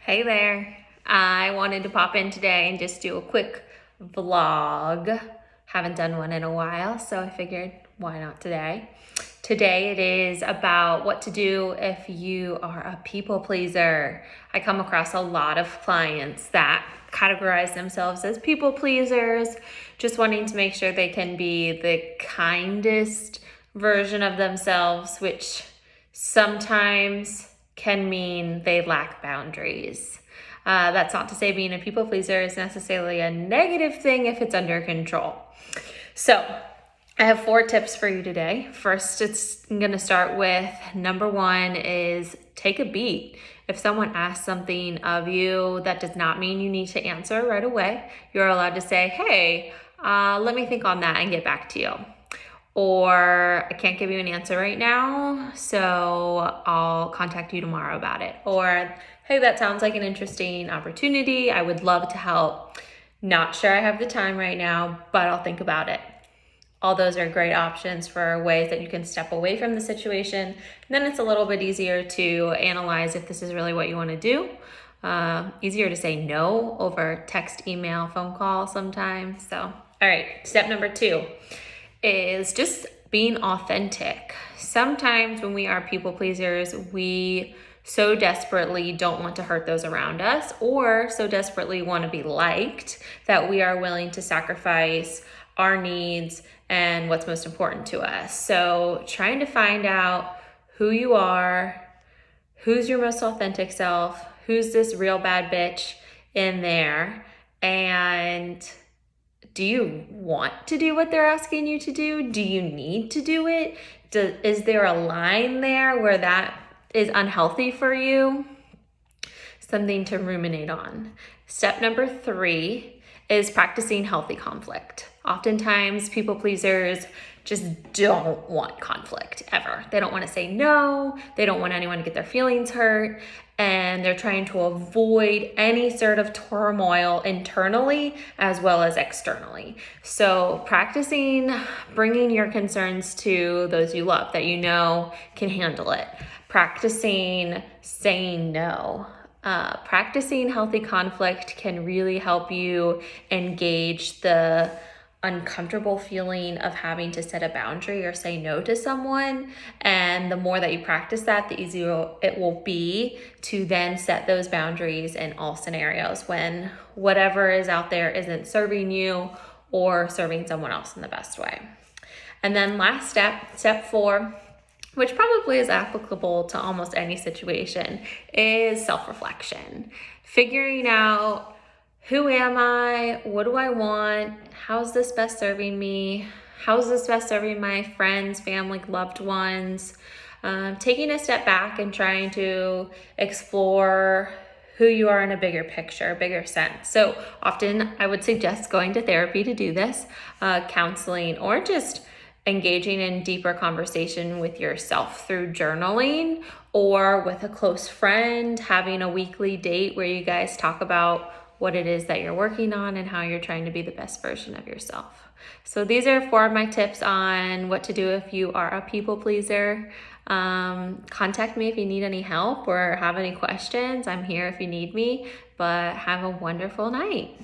Hey there. I wanted to pop in today and just do a quick vlog. Haven't done one in a while, so I figured why not today. Today it is about what to do if you are a people pleaser. I come across a lot of clients that categorize themselves as people pleasers, just wanting to make sure they can be the kindest version of themselves, which sometimes can mean they lack boundaries. That's not to say being a people pleaser is necessarily a negative thing if it's under control. So I have 4 tips for you today. First, I'm gonna start with number 1 is take a beat. If someone asks something of you, that does not mean you need to answer right away. You're allowed to say, hey, let me think on that and get back to you. Or I can't give you an answer right now, so I'll contact you tomorrow about it. Or, hey, that sounds like an interesting opportunity. I would love to help. Not sure I have the time right now, but I'll think about it. All those are great options for ways that you can step away from the situation. And then it's a little bit easier to analyze if this is really what you want to do. Easier to say no over text, email, phone call sometimes. So, all right, step number 2. Is just being authentic. Sometimes when we are people pleasers, we so desperately don't want to hurt those around us, or so desperately want to be liked that we are willing to sacrifice our needs and what's most important to us. So trying to find out who you are, who's your most authentic self, who's this real bad bitch in there, and do you want to do what they're asking you to do? Do you need to do it? Is there a line there where that is unhealthy for you? Something to ruminate on. Step number 3 is practicing healthy conflict. Oftentimes, people pleasers just don't want conflict ever. They don't want to say no. They don't want anyone to get their feelings hurt. And they're trying to avoid any sort of turmoil internally as well as externally. So practicing bringing your concerns to those you love that you know can handle it. Practicing saying no. Practicing healthy conflict can really help you engage the uncomfortable feeling of having to set a boundary or say no to someone. And the more that you practice that, the easier it will be to then set those boundaries in all scenarios when whatever is out there isn't serving you or serving someone else in the best way. And then last step 4, which probably is applicable to almost any situation, is self-reflection. Figuring out, who am I? What do I want? How's this best serving me? How's this best serving my friends, family, loved ones? Taking a step back and trying to explore who you are in a bigger picture, bigger sense. So often I would suggest going to therapy to do this, counseling, or just engaging in deeper conversation with yourself through journaling or with a close friend, having a weekly date where you guys talk about what it is that you're working on and how you're trying to be the best version of yourself. So these are 4 of my tips on what to do if you are a people pleaser. Contact me if you need any help or have any questions. I'm here if you need me, but have a wonderful night.